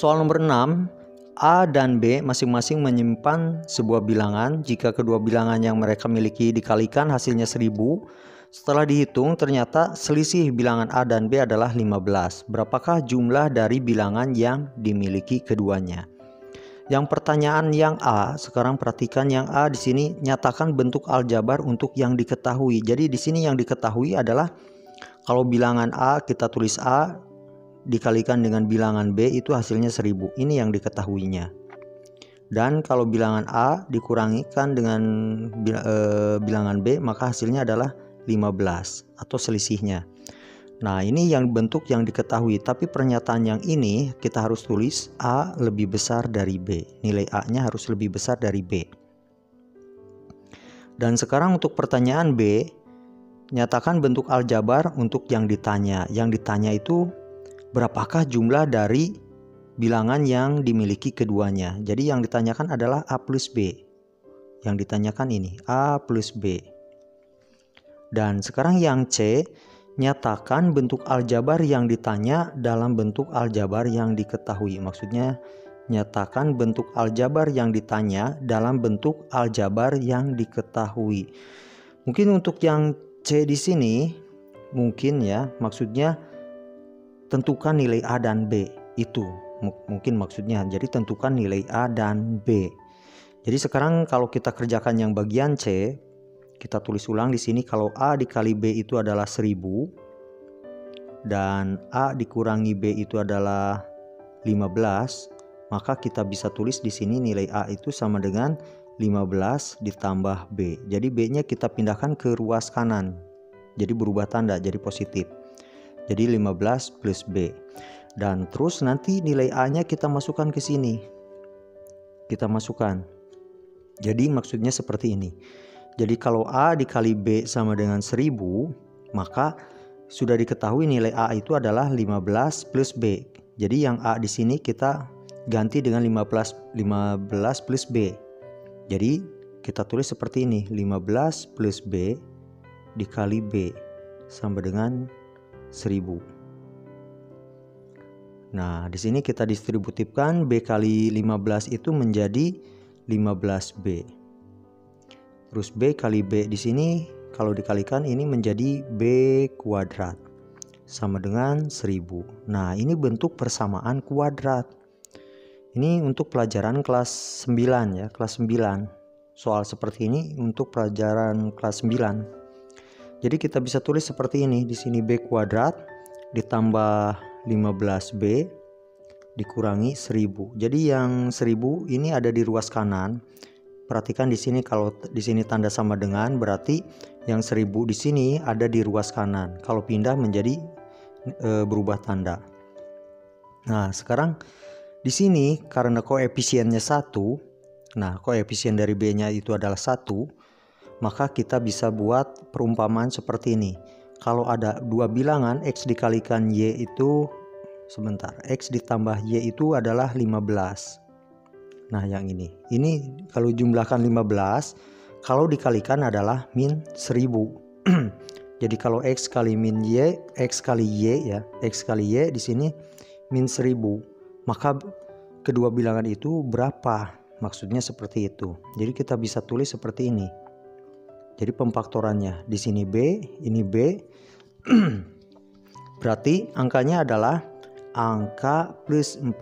Soal nomor 6, A dan B masing-masing menyimpan sebuah bilangan. Jika kedua bilangan yang mereka miliki dikalikan hasilnya 1000. Setelah dihitung ternyata selisih bilangan A dan B adalah 15. Berapakah jumlah dari bilangan yang dimiliki keduanya? Yang pertanyaan yang A, sekarang perhatikan yang A di sini, nyatakan bentuk aljabar untuk yang diketahui. Jadi di sini yang diketahui adalah kalau bilangan A kita tulis A dikalikan dengan bilangan B itu hasilnya 1000. Ini yang diketahuinya. Dan kalau bilangan A dikurangikan dengan bilangan B maka hasilnya adalah 15 atau selisihnya. Nah, ini yang bentuk yang diketahui, tapi pernyataan yang ini kita harus tulis A lebih besar dari B. Nilai A-nya harus lebih besar dari B. Dan sekarang untuk pertanyaan B, nyatakan bentuk aljabar untuk yang ditanya. Yang ditanya itu berapakah jumlah dari bilangan yang dimiliki keduanya. Jadi yang ditanyakan adalah A plus B. Yang ditanyakan ini A plus B. Dan sekarang yang C, nyatakan bentuk aljabar yang ditanya dalam bentuk aljabar yang diketahui. Maksudnya nyatakan bentuk aljabar yang ditanya dalam bentuk aljabar yang diketahui. Mungkin untuk yang C di sini mungkin ya maksudnya tentukan nilai A dan B, itu mungkin maksudnya. Jadi tentukan nilai A dan B. Jadi sekarang kalau kita kerjakan yang bagian C, kita tulis ulang di sini. Kalau A dikali B itu adalah 1000 dan A dikurangi B itu adalah 15, maka kita bisa tulis di sini nilai A itu sama dengan 15 ditambah B. Jadi B-nya kita pindahkan ke ruas kanan. Jadi berubah tanda jadi positif. Jadi 15 plus B. Dan terus nanti nilai A-nya kita masukkan ke sini. Kita masukkan. Jadi maksudnya seperti ini. Jadi kalau A dikali B sama dengan 1000, maka sudah diketahui nilai A itu adalah 15 plus B. Jadi yang A di sini kita ganti dengan 15 plus B. Jadi kita tulis seperti ini. 15 plus B dikali B sama dengan 1000. Nah, di sini kita distributifkan B kali 15 itu menjadi 15B. Terus B kali B di sini kalau dikalikan ini menjadi B kuadrat sama dengan 1000. Nah, ini bentuk persamaan kuadrat. Ini untuk pelajaran kelas 9 ya, kelas 9. Soal seperti ini untuk pelajaran kelas 9. Jadi kita bisa tulis seperti ini. Di sini B kuadrat ditambah 15B dikurangi 1000. Jadi yang 1000 ini ada di ruas kanan. Perhatikan di sini, kalau di sini tanda sama dengan berarti yang 1000 di sini ada di ruas kanan. Kalau pindah menjadi berubah tanda. Nah, sekarang di sini karena koefisiennya 1, nah koefisien dari B-nya itu adalah 1, maka kita bisa buat perumpamaan seperti ini. Kalau ada dua bilangan X dikalikan Y itu, X ditambah Y itu adalah 15. Nah yang ini kalau jumlahkan 15, kalau dikalikan adalah min 1000. Jadi kalau X kali min Y, X kali Y ya, X kali Y di sini min 1000. Maka kedua bilangan itu berapa? Maksudnya seperti itu. Jadi kita bisa tulis seperti ini. Jadi pemfaktorannya di sini B, ini B. Berarti angkanya adalah angka plus 40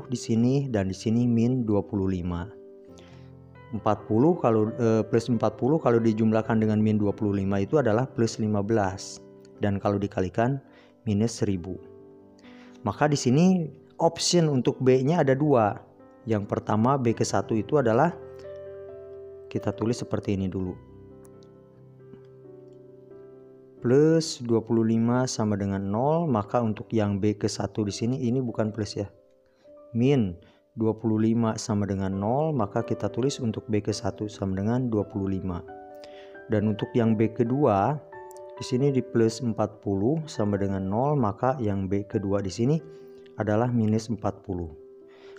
di sini dan di sini min 25. 40 kalau plus 40 kalau dijumlahkan dengan min 25 itu adalah plus 15 dan kalau dikalikan minus 1000. Maka di sini option untuk B-nya ada dua. Yang pertama B ke 1 itu adalah kita tulis seperti ini dulu. Plus 25 sama dengan 0, maka untuk yang B ke 1 di sini ini bukan plus ya. Min 25 sama dengan 0, maka kita tulis untuk B ke 1 sama dengan 25. Dan untuk yang B kedua di sini di plus 40 sama dengan 0, maka yang B kedua di sini adalah minus 40.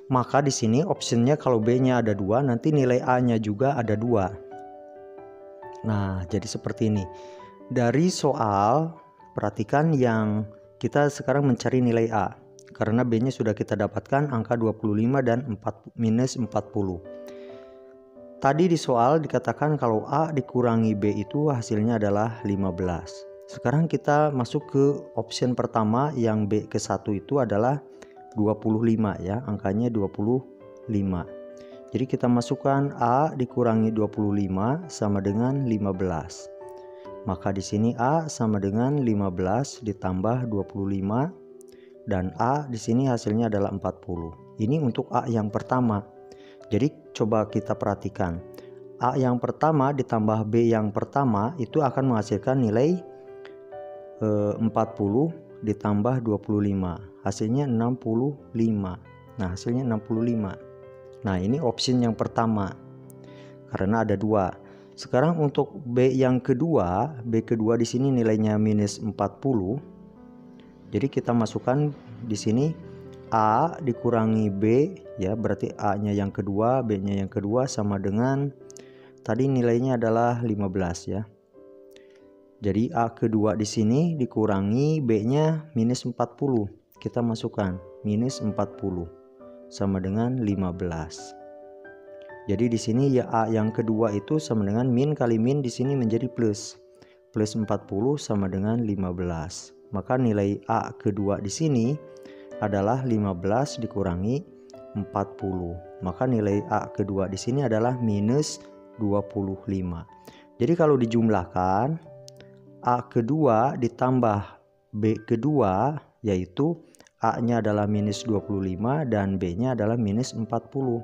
Maka di sini optionnya kalau B-nya ada 2, nanti nilai A-nya juga ada 2. Nah, jadi seperti ini. Dari soal, perhatikan yang kita sekarang mencari nilai A. karena B-nya sudah kita dapatkan angka 25 dan minus 40. Tadi di soal dikatakan kalau A dikurangi B itu hasilnya adalah 15. Sekarang kita masuk ke option pertama yang B ke 1 itu adalah 25 ya, angkanya 25. Jadi kita masukkan A dikurangi 25 sama dengan 15. Maka di sini A sama dengan 15 ditambah 25 dan A di sini hasilnya adalah 40. Ini untuk A yang pertama. Jadi coba kita perhatikan. A yang pertama ditambah B yang pertama itu akan menghasilkan nilai 40 ditambah 25. Hasilnya 65. Nah, hasilnya 65. Nah, ini option yang pertama. Karena ada dua. Sekarang untuk B yang kedua, B kedua di sini nilainya minus 40. Jadi kita masukkan di sini A dikurangi B ya, berarti A-nya yang kedua, B-nya yang kedua sama dengan tadi nilainya adalah 15 ya. Jadi A kedua di sini dikurangi B-nya minus 40. Kita masukkan minus 40 sama dengan 15. Jadi di sini ya A yang kedua itu sama dengan min kali min di sini menjadi plus. Plus 40 sama dengan 15. Maka nilai A kedua di sini adalah 15 dikurangi 40. Maka nilai A kedua di sini adalah minus 25. Jadi kalau dijumlahkan A kedua ditambah B kedua yaitu A-nya adalah minus 25 dan B-nya adalah minus 40.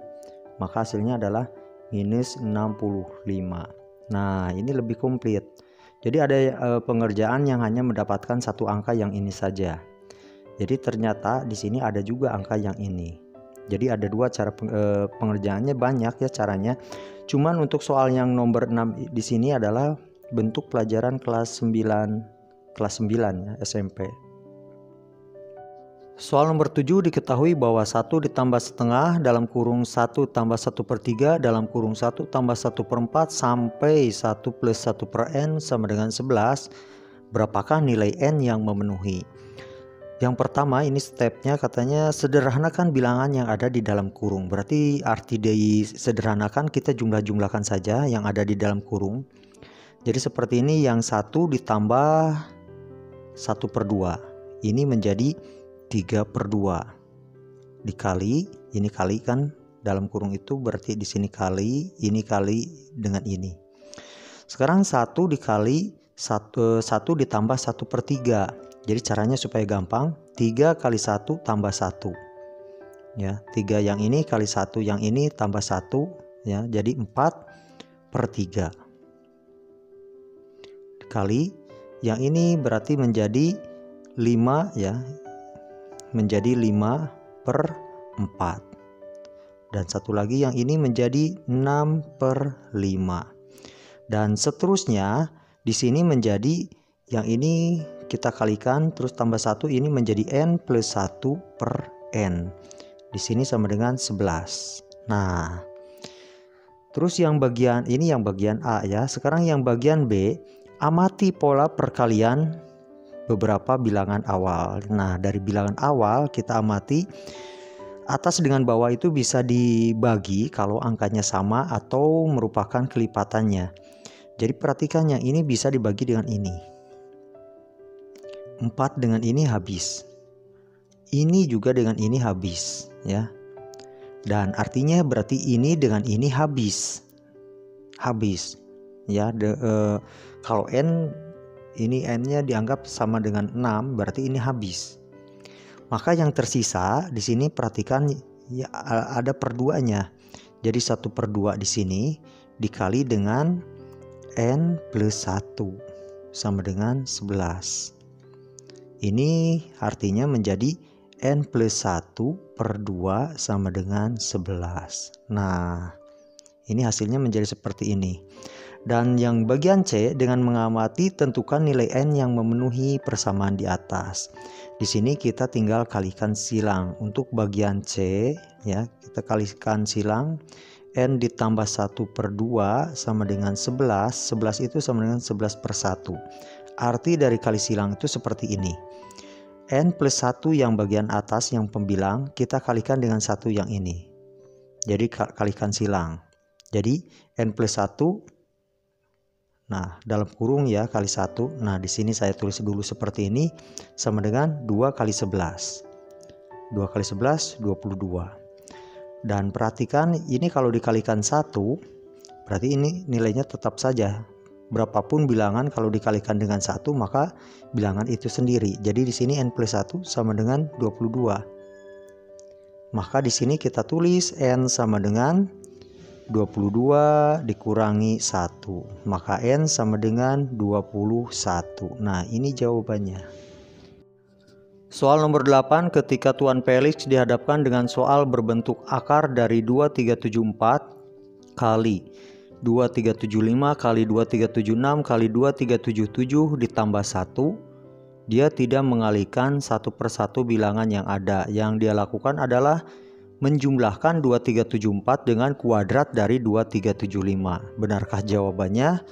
Maka hasilnya adalah minus 65. Nah, ini lebih komplit. Jadi ada pengerjaan yang hanya mendapatkan satu angka yang ini saja. Jadi ternyata di sini ada juga angka yang ini. Jadi ada dua cara pengerjaannya, banyak ya caranya. Cuman untuk soal yang nomor 6 di sini adalah bentuk pelajaran kelas 9 ya, SMP. Soal nomor 7 diketahui bahwa 1 ditambah setengah dalam kurung 1 tambah 1/3 dalam kurung 1 tambah 1/4 sampai 1 plus 1/n sama dengan 11. Berapakah nilai n yang memenuhi? Yang pertama ini stepnya katanya sederhanakan bilangan yang ada di dalam kurung. Berarti arti dari sederhanakan kita jumlah-jumlahkan saja yang ada di dalam kurung. Jadi seperti ini, yang 1 ditambah 1/2. Ini menjadi 3/2 dikali, ini kali kan dalam kurung itu berarti di sini kali, ini kali dengan ini. Sekarang 1 dikali 1 ditambah 1/3. Jadi caranya supaya gampang, 3 kali 1 tambah 1. Ya, 3 yang ini kali 1 yang ini tambah 1 ya, jadi 4/3. Kali yang ini berarti menjadi 5 ya, menjadi 5/4. Dan satu lagi yang ini menjadi 6/5. Dan seterusnya di sini menjadi yang ini kita kalikan terus tambah 1, ini menjadi n plus 1/n. Di sini sama dengan 11. Nah, terus yang bagian ini yang bagian A ya. Sekarang yang bagian B, amati pola perkalian beberapa bilangan awal. Nah, dari bilangan awal kita amati atas dengan bawah itu bisa dibagi kalau angkanya sama atau merupakan kelipatannya. Jadi perhatikan yang ini bisa dibagi dengan ini. 4 dengan ini habis. Ini juga dengan ini habis ya. Dan artinya berarti ini dengan ini habis. Habis. Ya, kalau n ini n-nya dianggap sama dengan 6, berarti ini habis. Maka yang tersisa di sini perhatikan ya, ada perduanya. Jadi 1/2 di sini dikali dengan n plus 1 sama dengan 11. Ini artinya menjadi n plus 1/2 sama dengan 11. Nah, ini hasilnya menjadi seperti ini. Dan yang bagian C, dengan mengamati tentukan nilai n yang memenuhi persamaan di atas. Di sini kita tinggal kalikan silang. Untuk bagian C ya, kita kalikan silang n ditambah 1/2 sama dengan 11. 11 itu sama dengan 11/1. Arti dari kali silang itu seperti ini. N plus 1 yang bagian atas yang pembilang kita kalikan dengan 1 yang ini. Jadi kalikan silang. Jadi N plus 1, nah dalam kurung ya, kali 1. Nah di sini saya tulis dulu seperti ini, sama dengan 2 kali 11. 2 kali 11, 22. Dan perhatikan ini kalau dikalikan 1, berarti ini nilainya tetap saja. Berapapun bilangan kalau dikalikan dengan 1, maka bilangan itu sendiri. Jadi di sini N plus 1 sama dengan 22. Maka di sini kita tulis N sama dengan 22 dikurangi 1. Maka N sama dengan 21. Nah, ini jawabannya. Soal nomor 8, ketika Tuan Felix dihadapkan dengan soal berbentuk akar dari 2374 kali 2375 kali 2376 kali 2377 ditambah 1, dia tidak mengalihkan satu persatu bilangan yang ada. Yang dia lakukan adalah menjumlahkan 2374 dengan kuadrat dari 2375. Benarkah jawabannya?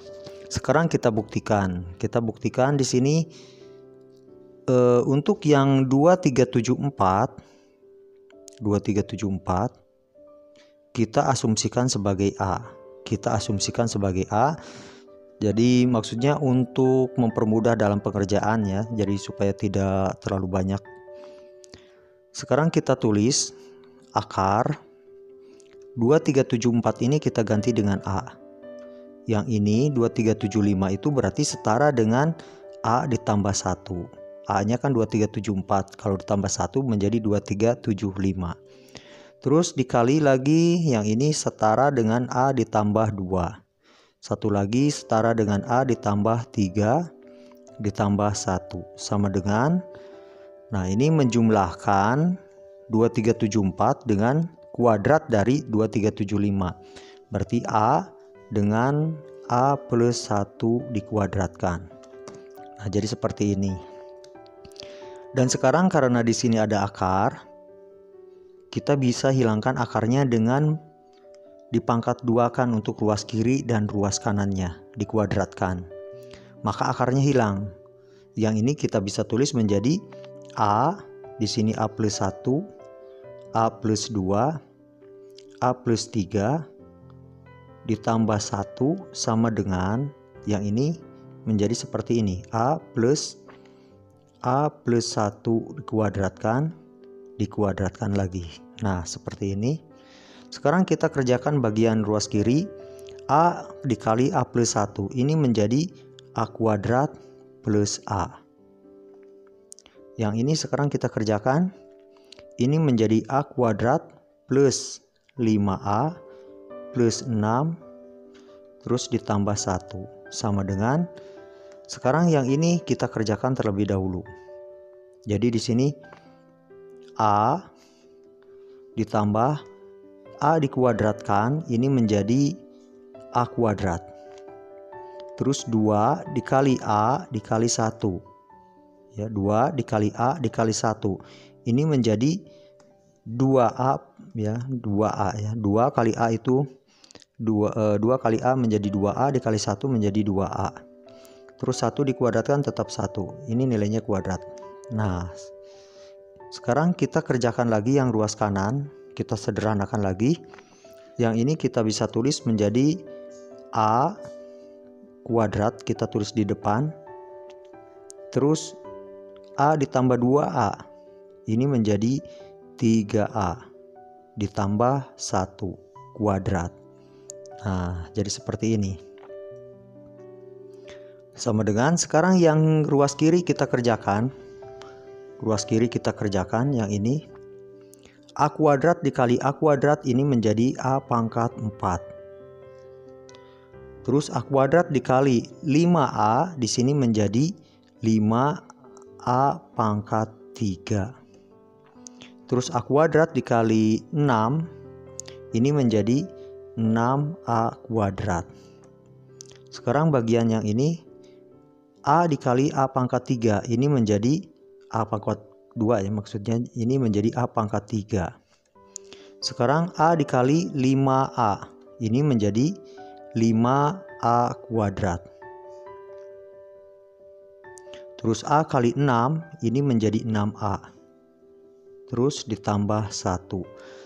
Sekarang kita buktikan. Kita buktikan di sini untuk yang 2374 kita asumsikan sebagai A. Jadi maksudnya untuk mempermudah dalam pengerjaan ya. Jadi supaya tidak terlalu banyak. Sekarang kita tulis akar 2374 ini kita ganti dengan A. Yang ini 2375 itu berarti setara dengan A ditambah 1. A nya kan 2374, kalau ditambah 1 menjadi 2375. Terus dikali lagi, yang ini setara dengan A ditambah 2. Satu lagi setara dengan A ditambah 3 ditambah 1 sama dengan, nah ini menjumlahkan 2374 dengan kuadrat dari 2375. Berarti A dengan A plus 1 dikuadratkan. Nah, jadi seperti ini. Dan sekarang karena di sini ada akar, kita bisa hilangkan akarnya dengan dipangkat 2-kan untuk ruas kiri dan ruas kanannya, dikuadratkan. Maka akarnya hilang. Yang ini kita bisa tulis menjadi A, di sini A plus 1, A plus 2, A plus 3, ditambah 1 sama dengan, yang ini menjadi seperti ini, A plus 1 dikuadratkan lagi. Nah, seperti ini. Sekarang kita kerjakan bagian ruas kiri. A dikali A plus 1. Ini menjadi A kuadrat plus A. Yang ini sekarang kita kerjakan. Ini menjadi A kuadrat plus 5A plus 6. Terus ditambah 1. Sama dengan, sekarang yang ini kita kerjakan terlebih dahulu. Jadi di sini A ditambah A dikuadratkan, ini menjadi A kuadrat. Terus 2 dikali A dikali 1. Ya, 2 dikali A dikali 1. Ini menjadi 2A ya, 2A ya. 2 kali A itu 2 kali A menjadi 2A dikali 1 menjadi 2A. Terus 1 dikuadratkan tetap 1. Ini nilainya kuadrat. Nah, sekarang kita kerjakan lagi yang ruas kanan. Kita sederhanakan lagi. Yang ini kita bisa tulis menjadi A kuadrat, kita tulis di depan. Terus A ditambah 2A. Ini menjadi 3A ditambah 1 kuadrat. Nah, jadi seperti ini. Sama dengan sekarang yang ruas kiri kita kerjakan. Ruas kiri kita kerjakan yang ini. A kuadrat dikali A kuadrat ini menjadi A pangkat 4. Terus A kuadrat dikali 5A di sini menjadi 5A pangkat 3. Terus A kuadrat dikali 6 ini menjadi 6A kuadrat. Sekarang bagian yang ini A dikali A pangkat 3 ini menjadi A pangkat 2 ya, maksudnya ini menjadi A pangkat 3. Sekarang A dikali 5A ini menjadi 5A kuadrat. Terus A kali 6 ini menjadi 6A. Terus ditambah 1.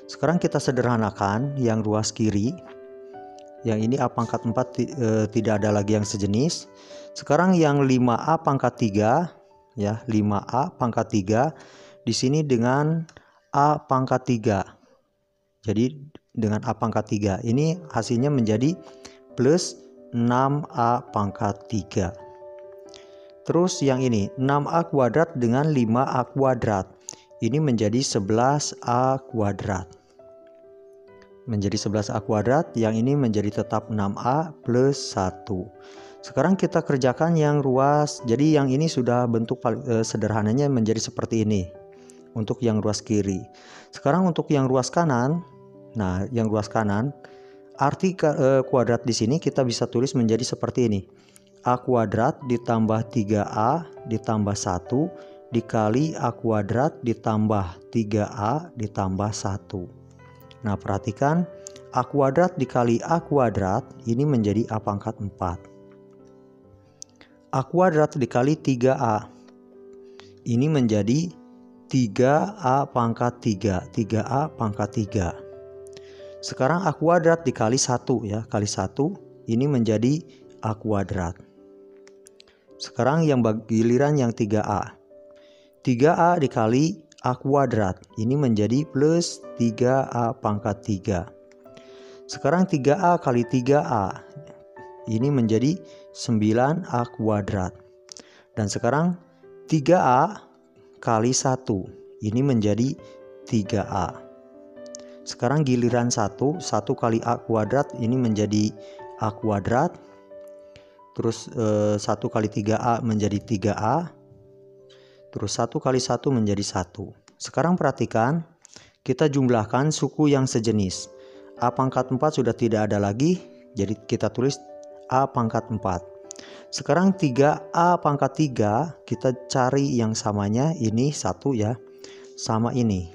Sekarang kita sederhanakan yang ruas kiri. Yang ini A pangkat 4 tidak ada lagi yang sejenis. Sekarang yang 5A pangkat 3 ya, 5A pangkat 3 di sini dengan A pangkat 3. Jadi dengan A pangkat 3 ini hasilnya menjadi plus 6A pangkat 3. Terus yang ini 6A kuadrat dengan 5A kuadrat. Ini menjadi 11A kuadrat. Menjadi 11A kuadrat, yang ini menjadi tetap 6A plus 1. Sekarang kita kerjakan yang ruas. Jadi yang ini sudah bentuk sederhananya menjadi seperti ini. Untuk yang ruas kiri. Sekarang untuk yang ruas kanan. Nah, yang ruas kanan, arti kuadrat di sini kita bisa tulis menjadi seperti ini. A kuadrat ditambah 3A ditambah 1 dikali A kuadrat ditambah 3A ditambah 1. Nah, perhatikan A kuadrat dikali A kuadrat ini menjadi A pangkat 4. A kuadrat dikali 3A ini menjadi 3A pangkat 3. 3A pangkat 3. Sekarang A kuadrat dikali 1 ya, kali 1 ini menjadi A kuadrat. Sekarang yang giliran yang 3A. 3A dikali A kuadrat ini menjadi plus 3A pangkat 3. Sekarang 3A kali 3A ini menjadi 9A kuadrat. Dan sekarang 3A kali 1 ini menjadi 3A. Sekarang giliran 1 kali A kuadrat ini menjadi A kuadrat. Terus 1 kali 3A menjadi 3A. Terus 1 kali 1 menjadi 1. Sekarang perhatikan, kita jumlahkan suku yang sejenis. A pangkat 4 sudah tidak ada lagi, jadi kita tulis A pangkat 4. Sekarang 3A pangkat 3, kita cari yang samanya, ini 1 ya, sama ini.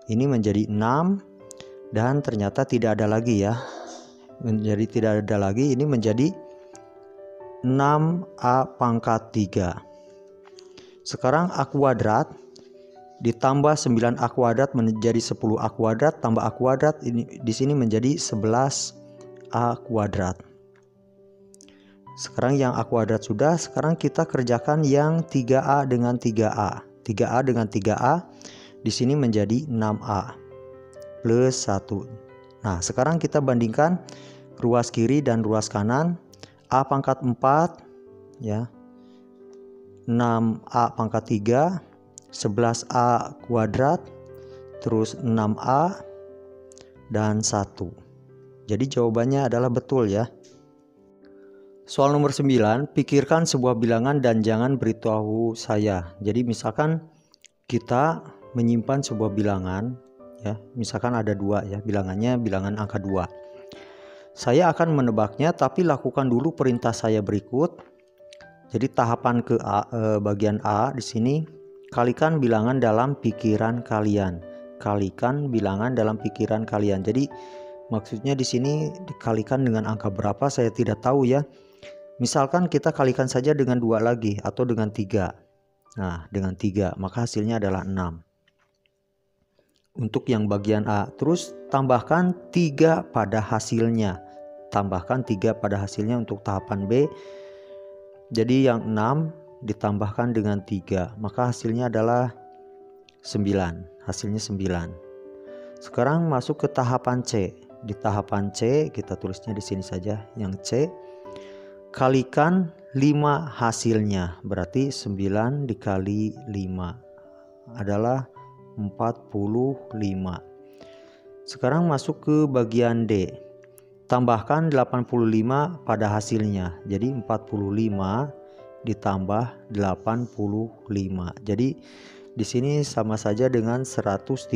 Ini menjadi 6, dan ternyata tidak ada lagi ya. Menjadi tidak ada lagi, ini menjadi 6A pangkat 3. Sekarang A kuadrat ditambah 9A kuadrat menjadi 10A kuadrat tambah A kuadrat, ini di sini menjadi 11A kuadrat. Sekarang yang A kuadrat sudah, sekarang kita kerjakan yang 3A dengan 3A. 3A dengan 3A di sini menjadi 6A plus 1. Nah, sekarang kita bandingkan ruas kiri dan ruas kanan. A pangkat 4 ya, 6A pangkat 3, 11A kuadrat, terus 6A dan 1. Jadi jawabannya adalah betul ya. Soal nomor 9, pikirkan sebuah bilangan dan jangan beritahu saya. Jadi misalkan kita menyimpan sebuah bilangan ya, misalkan ada 2 ya, bilangannya bilangan angka 2. Saya akan menebaknya, tapi lakukan dulu perintah saya berikut. Jadi tahapan ke bagian A di sini, kalikan bilangan dalam pikiran kalian. Kalikan bilangan dalam pikiran kalian. Jadi maksudnya di sini dikalikan dengan angka berapa saya tidak tahu ya. Misalkan kita kalikan saja dengan 2 lagi atau dengan 3. Nah, dengan 3 maka hasilnya adalah 6. Untuk yang bagian A, terus tambahkan 3 pada hasilnya. Tambahkan 3 pada hasilnya untuk tahapan B. Jadi yang 6 ditambahkan dengan 3, maka hasilnya adalah 9. Hasilnya 9. Sekarang masuk ke tahapan C. Di tahapan C kita tulisnya di sini saja yang C. Kalikan 5 hasilnya. Berarti 9 dikali 5 adalah 45. Sekarang masuk ke bagian D. Tambahkan 85 pada hasilnya. Jadi 45 ditambah 85. Jadi di sini sama saja dengan 130.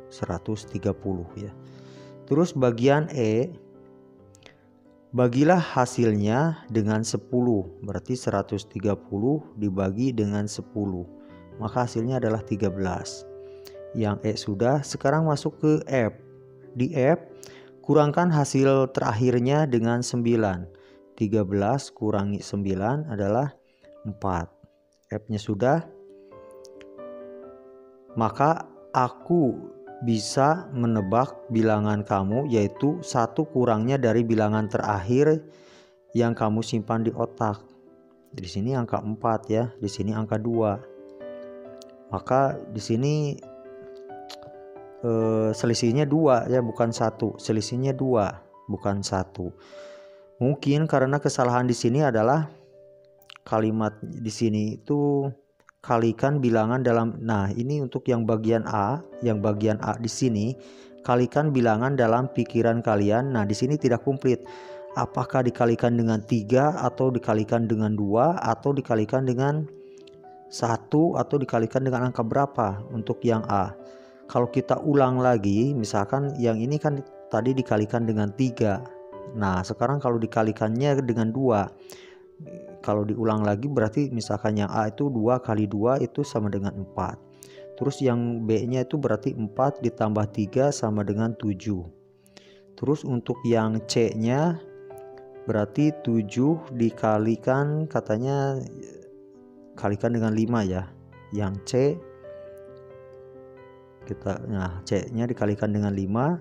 130 ya. Terus bagian E, bagilah hasilnya dengan 10. Berarti 130 dibagi dengan 10. Maka hasilnya adalah 13. Yang E sudah. Sekarang masuk ke F. Di F, kurangkan hasil terakhirnya dengan 9. 13 kurangi 9 adalah 4. F-nya sudah. Maka aku bisa menebak bilangan kamu, yaitu 1 kurangnya dari bilangan terakhir yang kamu simpan di otak. Di sini angka 4 ya, di sini angka 2. Maka di sini selisihnya 2 ya, bukan 1. Selisihnya 2, bukan 1. Mungkin karena kesalahan di sini adalah kalimat di sini itu kalikan bilangan dalam, nah ini untuk yang bagian A, di sini kalikan bilangan dalam pikiran kalian. Nah di sini tidak komplit. Apakah dikalikan dengan 3 atau dikalikan dengan 2 atau dikalikan dengan 1 atau dikalikan dengan angka berapa untuk yang A? Kalau kita ulang lagi, misalkan yang ini kan tadi dikalikan dengan 3. Nah sekarang kalau dikalikannya dengan 2, kalau diulang lagi berarti misalkan yang A itu 2 kali 2 itu sama dengan 4. Terus yang B nya itu berarti 4 ditambah 3 sama dengan 7. Terus untuk yang C nya berarti 7 dikalikan, katanya kalikan dengan 5 ya. Yang C C nya dikalikan dengan 5,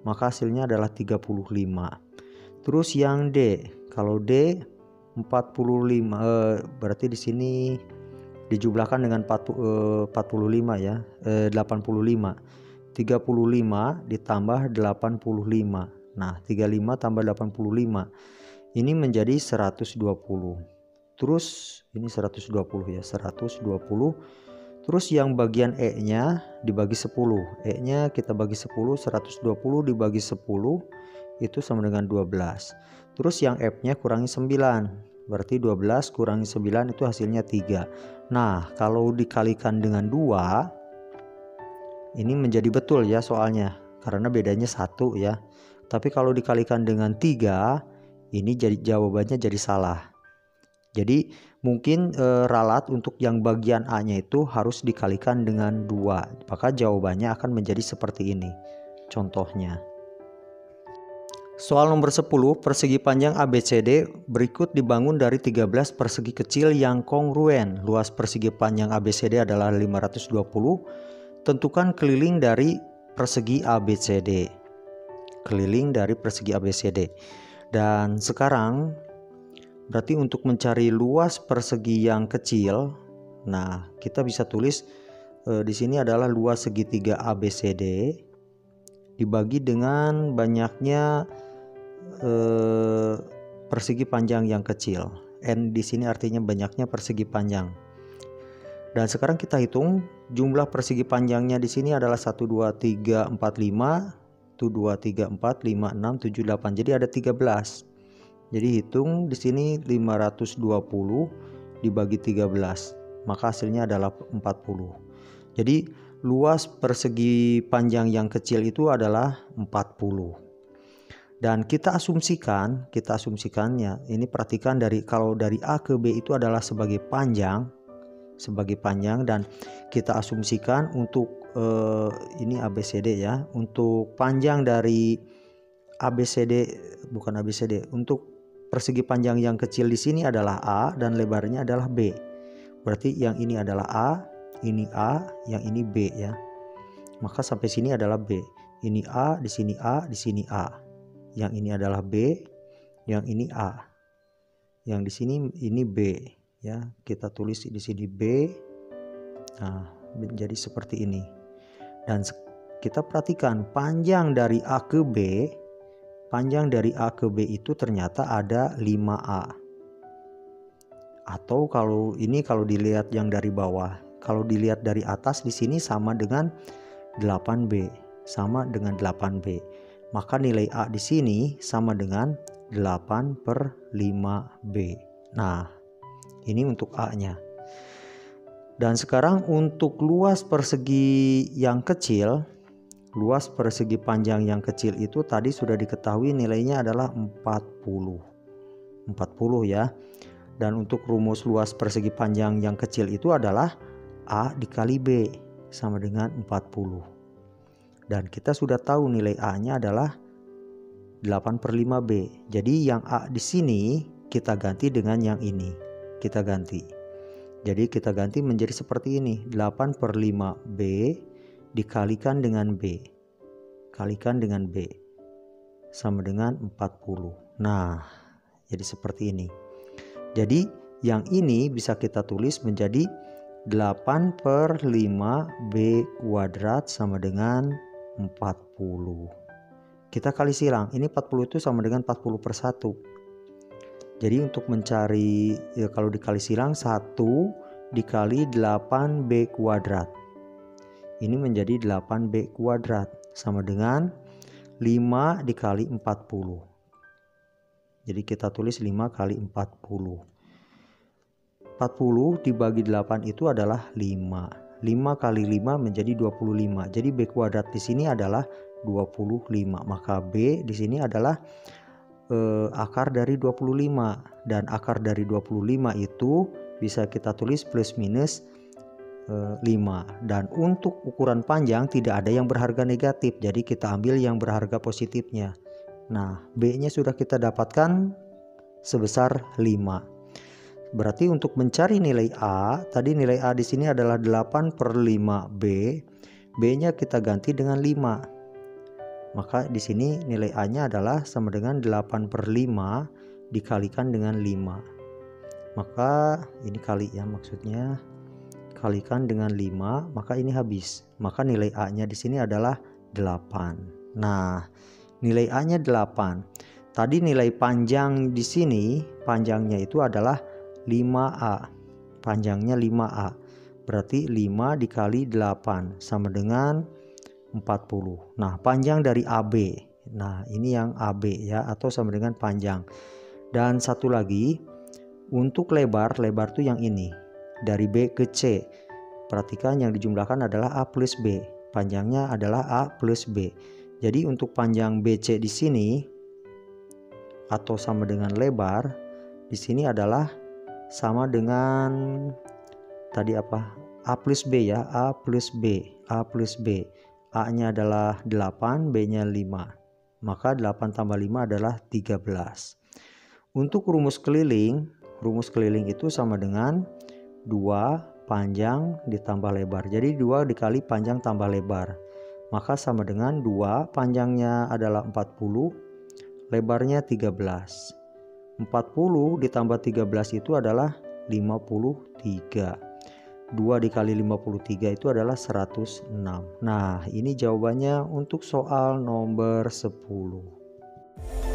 maka hasilnya adalah 35. Terus yang D, kalau D 45, berarti di sini dijumlahkan dengan 45 ya, 85. 35 ditambah 85. Nah 35 tambah 85 ini menjadi 120. Terus ini 120 ya, 120. Terus yang bagian E nya dibagi 10. E nya kita bagi 10, 120 dibagi 10 itu sama dengan 12. Terus yang F nya kurangi 9, berarti 12 kurangi 9 itu hasilnya 3. Nah kalau dikalikan dengan 2 ini menjadi betul ya soalnya, karena bedanya 1 ya. Tapi kalau dikalikan dengan 3 ini jadi jawabannya jadi salah. Jadi mungkin ralat untuk yang bagian A nya itu harus dikalikan dengan 2. Maka jawabannya akan menjadi seperti ini contohnya. Soal nomor 10, persegi panjang ABCD berikut dibangun dari 13 persegi kecil yang kongruen. Luas persegi panjang ABCD adalah 520. Tentukan keliling dari persegi ABCD. Keliling dari persegi ABCD. Dan sekarang berarti untuk mencari luas persegi yang kecil, nah kita bisa tulis di sini adalah luas segitiga ABCD dibagi dengan banyaknya persegi panjang yang kecil. N di sini artinya banyaknya persegi panjang. Dan sekarang kita hitung jumlah persegi panjangnya di sini adalah 1 2 3 4 5, 1 2 3 4 5 6 7 8. Jadi ada 13. Jadi hitung di sini 520 dibagi 13, maka hasilnya adalah 40. Jadi luas persegi panjang yang kecil itu adalah 40. Dan kita asumsikannya, ini perhatikan kalau dari A ke B itu adalah sebagai panjang dan kita asumsikan untuk ini ABCD ya, untuk panjang dari untuk persegi panjang yang kecil di sini adalah A dan lebarnya adalah B. Berarti yang ini adalah A, yang ini B ya. Maka sampai sini adalah B. Ini A, di sini A, di sini A. Yang ini adalah B, yang ini A. Yang di sini ini B ya. Kita tulis di sini B. Nah, menjadi seperti ini. Dan kita perhatikan panjang dari A ke B. Panjang dari A ke B itu ternyata ada 5A. Atau kalau dilihat yang dari bawah, kalau dilihat dari atas di sini sama dengan 8B, sama dengan 8B. Maka nilai A di sini sama dengan 8/5B. Nah, ini untuk A-nya. Dan sekarang untuk luas persegi yang kecil, luas persegi panjang yang kecil itu tadi sudah diketahui nilainya adalah 40 ya. Dan untuk rumus luas persegi panjang yang kecil itu adalah A dikali B sama dengan 40. Dan kita sudah tahu nilai A-nya adalah 8/5B. Jadi yang A di sini kita ganti dengan yang ini. Kita ganti. Jadi kita ganti menjadi seperti ini. 8 per 5B dikalikan dengan B. Kalikan dengan B. Sama dengan 40. Nah, jadi seperti ini. Jadi yang ini bisa kita tulis menjadi 8 per 5B kuadrat sama dengan 40. Kita kali silang, ini 40 itu sama dengan 40 per 1. Jadi untuk mencari, ya kalau dikali silang 1 dikali 8B kuadrat. Ini menjadi 8B kuadrat sama dengan 5 dikali 40. Jadi kita tulis 5 kali 40. 40 dibagi 8 itu adalah 5. 5 kali 5 menjadi 25. Jadi B kuadrat di sini adalah 25. Maka B di sini adalah akar dari 25. Dan akar dari 25 itu bisa kita tulis plus minus 5. Dan untuk ukuran panjang tidak ada yang berharga negatif. Jadi kita ambil yang berharga positifnya. Nah, B-nya sudah kita dapatkan sebesar 5. Berarti untuk mencari nilai A, tadi nilai A di sini adalah 8 per 5B. B-nya kita ganti dengan 5. Maka di sini nilai A-nya adalah sama dengan 8 per 5 dikalikan dengan 5. Maka ini kali ya, maksudnya kalikan dengan 5, maka ini habis. Maka nilai A-nya di sini adalah 8. Nah, nilai A-nya 8. Tadi nilai panjang di sini, panjangnya itu adalah 5A. Panjangnya 5A. Berarti 5 dikali 8 sama dengan 40. Nah, panjang dari AB. Nah, ini yang AB ya, atau sama dengan panjang. Dan satu lagi, untuk lebar itu yang ini. Dari B ke C. Perhatikan yang dijumlahkan adalah A plus B. Panjangnya adalah A plus B. Jadi untuk panjang BC di sini atau sama dengan lebar di sini adalah sama dengan tadi apa? A plus B ya, A plus B, A plus B. A-nya adalah 8, B-nya 5. Maka 8 tambah 5 adalah 13. Untuk rumus keliling itu sama dengan 2 panjang ditambah lebar. Jadi 2 dikali panjang tambah lebar. Maka sama dengan 2, panjangnya adalah 40, lebarnya 13. 40 ditambah 13 itu adalah 53. 2 dikali 53 itu adalah 106. Nah, ini jawabannya untuk soal nomor 10.